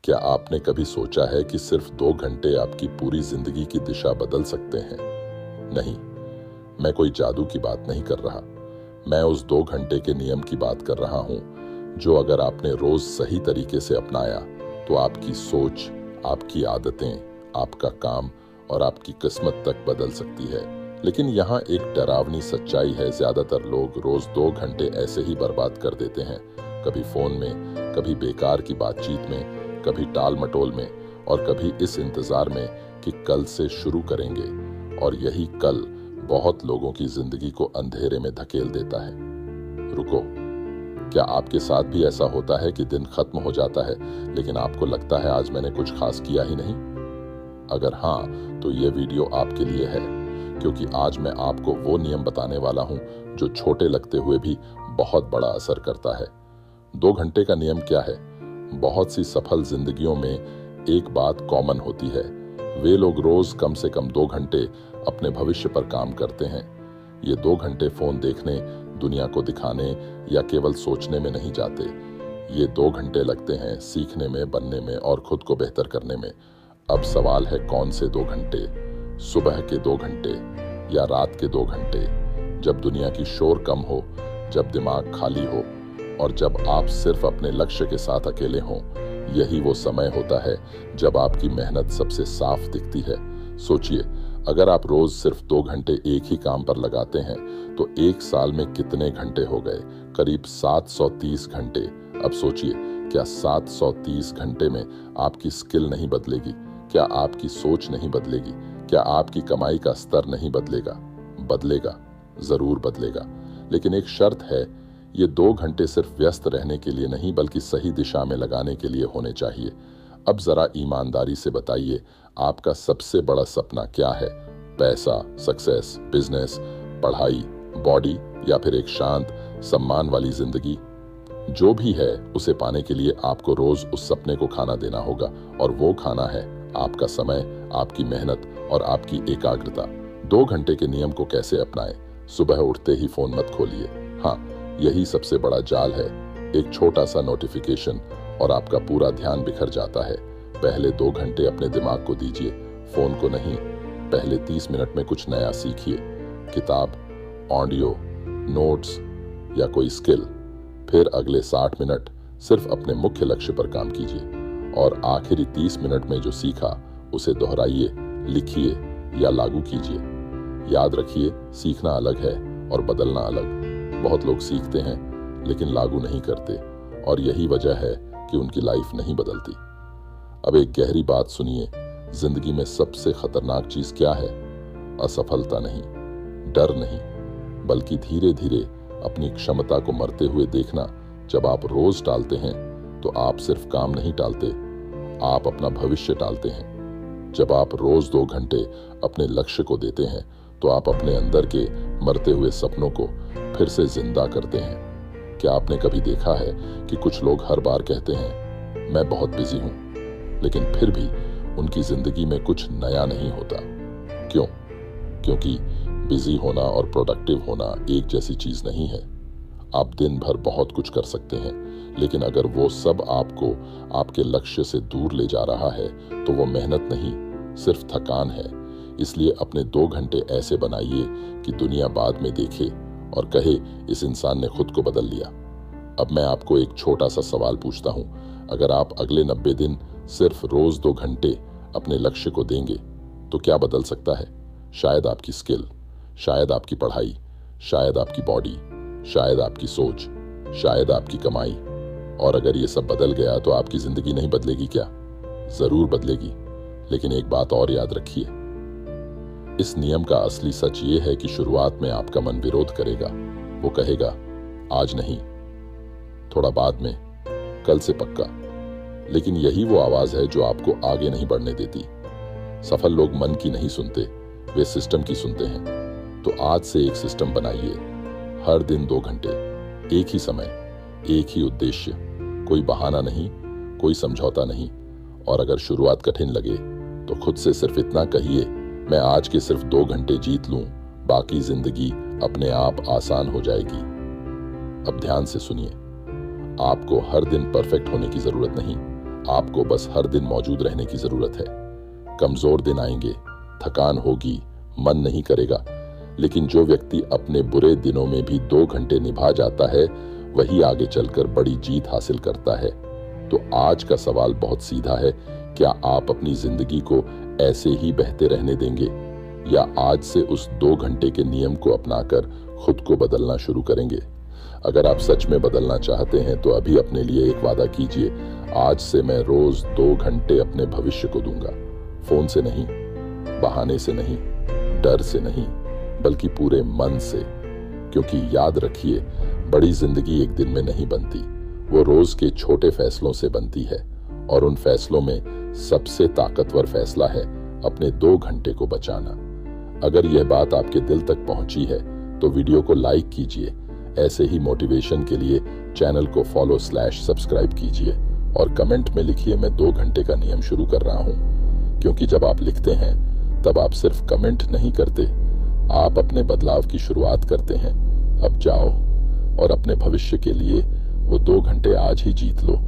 क्या आपने कभी सोचा है कि सिर्फ 2 घंटे आपकी पूरी जिंदगी की दिशा बदल सकते हैं? नहीं, मैं कोई जादू की बात नहीं कर रहा। मैं उस 2 घंटे के नियम की बात कर रहा हूं, जो अगर आपने रोज सही तरीके से अपनाया तो आपकी सोच, आपकी आदतें, आपका काम और आपकी किस्मत तक बदल सकती है। लेकिन यहाँ एक डरावनी सच्चाई है, ज्यादातर लोग रोज 2 घंटे ऐसे ही बर्बाद कर देते हैं। कभी फोन में, कभी बेकार की बातचीत में, कभी टाल मटोल में और कभी इस इंतजार में कि कल से शुरू करेंगे। और यही कल बहुत लोगों की जिंदगी को अंधेरे में धकेल देता है। रुको, क्या आपके साथ भी ऐसा होता है कि दिन खत्म हो जाता है लेकिन आपको लगता है आज मैंने कुछ खास किया ही नहीं? अगर हाँ, तो ये वीडियो आपके लिए है, क्योंकि आज मैं आपको वो नियम बताने वाला हूं जो छोटे लगते हुए भी बहुत बड़ा असर करता है। 2 घंटे का नियम क्या है? बहुत सी सफल जिंदगियों में एक बात कॉमन होती है। वे लोग रोज कम से कम 2 घंटे अपने भविष्य पर काम करते हैं। ये 2 घंटे फोन देखने, दुनिया को दिखाने या केवल सोचने में नहीं जाते। ये 2 घंटे लगते हैं सीखने में, बनने में और खुद को बेहतर करने में। अब सवाल है, कौन से 2 घंटे? सुबह के 2 घंटे या रात के 2 घंटे? जब दुनिया की शोर कम हो, जब दिमाग खाली हो और जब आप सिर्फ अपने लक्ष्य के साथ अकेले हों। यही वो समय होता है जब आपकी मेहनत सबसे साफ दिखती है। सोचिए, अगर आप रोज सिर्फ 2 घंटे एक ही काम पर लगाते हैं तो 1 साल में कितने घंटे हो गए? करीब 730 घंटे। अब सोचिए, क्या 730 घंटे में आपकी स्किल नहीं बदलेगी? क्या आपकी सोच नहीं बदलेगी? क्या आपकी कमाई का स्तर नहीं बदलेगा? बदलेगा, जरूर बदलेगा। लेकिन एक शर्त है, ये 2 घंटे सिर्फ व्यस्त रहने के लिए नहीं बल्कि सही दिशा में लगाने के लिए होने चाहिए। अब जरा ईमानदारी से बताइए, आपका सबसे बड़ा सपना क्या है? पैसा, सक्सेस, बिजनेस, पढ़ाई, बॉडी या फिर एक शांत, सम्मान वाली जिंदगी? जो भी है, उसे पाने के लिए आपको रोज उस सपने को खाना देना होगा। और वो खाना है आपका समय, आपकी मेहनत और आपकी एकाग्रता। 2 घंटे के नियम को कैसे अपनाएं? सुबह उठते ही फोन मत खोलिए। हाँ, यही सबसे बड़ा जाल है। एक छोटा सा नोटिफिकेशन और आपका पूरा ध्यान बिखर जाता है। पहले 2 घंटे अपने दिमाग को दीजिए, फोन को नहीं। पहले 30 मिनट में कुछ नया सीखिए, किताब, ऑडियो, नोट्स या कोई स्किल। फिर अगले 60 मिनट सिर्फ अपने मुख्य लक्ष्य पर काम कीजिए। और आखिरी 30 मिनट में जो सीखा उसे दोहराइए, लिखिए या लागू कीजिए। याद रखिए, सीखना अलग है और बदलना अलग। बहुत लोग सीखते हैं लेकिन लागू नहीं करते, और यही वजह है कि उनकी लाइफ नहीं बदलती। अब एक गहरी बात सुनिए, जिंदगी में सबसे खतरनाक चीज क्या है? असफलता नहीं, डर नहीं, बल्कि धीरे धीरे अपनी क्षमता को मरते हुए देखना। जब आप रोज टालते हैं तो आप सिर्फ काम नहीं टालते, आप अपना भविष्य टालते हैं। जब आप रोज 2 घंटे अपने लक्ष्य को देते हैं तो आप अपने अंदर के मरते हुए सपनों को फिर से जिंदा करते हैं। क्या आपने कभी देखा है कि कुछ लोग हर बार कहते हैं मैं बहुत बिजी हूं, लेकिन फिर भी उनकी जिंदगी में कुछ नया नहीं होता? क्यों? क्योंकि बिजी होना और प्रोडक्टिव होना एक जैसी चीज नहीं है। आप दिन भर बहुत कुछ कर सकते हैं, लेकिन अगर वो सब आपको आपके लक्ष्य से दूर ले जा रहा है तो वो मेहनत नहीं, सिर्फ थकान है। इसलिए अपने 2 घंटे ऐसे बनाइए कि दुनिया बाद में देखे और कहे, इस इंसान ने खुद को बदल लिया। अब मैं आपको एक छोटा सा सवाल पूछता हूं, अगर आप अगले 90 दिन सिर्फ रोज 2 घंटे अपने लक्ष्य को देंगे तो क्या बदल सकता है? शायद आपकी स्किल, शायद आपकी पढ़ाई, शायद आपकी बॉडी, शायद आपकी सोच, शायद आपकी कमाई। और अगर ये सब बदल गया तो आपकी जिंदगी नहीं बदलेगी क्या? जरूर बदलेगी। लेकिन एक बात और याद रखिए, इस नियम का असली सच ये है कि शुरुआत में आपका मन विरोध करेगा। वो कहेगा, आज नहीं, थोड़ा बाद में, कल से पक्का। लेकिन यही वो आवाज है जो आपको आगे नहीं बढ़ने देती। सफल लोग मन की नहीं सुनते, वे सिस्टम की सुनते हैं। तो आज से एक सिस्टम बनाइए। हर दिन 2 घंटे, एक ही समय, एक ही उद्देश्य, कोई बहाना नहीं, कोई समझौता नहीं। और अगर शुरुआत कठिन लगे तो खुद से सिर्फ इतना कहिए, मैं आज के सिर्फ 2 घंटे जीत लूं, बाकी जिंदगी अपने आप आसान हो जाएगी। अब ध्यान से सुनिए, आपको हर दिन परफेक्ट होने की जरूरत नहीं, आपको बस हर दिन मौजूद रहने की जरूरत है। कमजोर दिन आएंगे, थकान होगी, मन नहीं करेगा, लेकिन जो व्यक्ति अपने बुरे दिनों में भी 2 घंटे निभा जाता है वही आगे चलकर बड़ी जीत हासिल करता है। तो आज का सवाल बहुत सीधा है, क्या आप अपनी जिंदगी को ऐसे ही बहते रहने देंगे या आज से उस 2 घंटे के नियम को अपनाकर खुद को बदलना शुरू करेंगे? अगर आप सच में बदलना चाहते हैं तो अभी अपने लिए एक वादा कीजिए, आज से मैं रोज 2 घंटे अपने भविष्य को दूंगा। फोन से नहीं, बहाने से नहीं, डर से नहीं, बल्कि पूरे मन से। क्योंकि याद रखिए, बड़ी जिंदगी एक दिन में नहीं बनती, वो रोज के छोटे फैसलों से बनती है। और उन फैसलों में सबसे ताकतवर फैसला है अपने 2 घंटे को बचाना। अगर यह बात आपके दिल तक पहुंची है तो वीडियो को लाइक कीजिए। ऐसे ही मोटिवेशन के लिए चैनल को फॉलो/सब्सक्राइब कीजिए और कमेंट में लिखिए, मैं 2 घंटे का नियम शुरू कर रहा हूं। क्योंकि जब आप लिखते हैं तब आप सिर्फ कमेंट नहीं करते, आप अपने बदलाव की शुरुआत करते हैं। अब जाओ और अपने भविष्य के लिए वो 2 घंटे आज ही जीत लो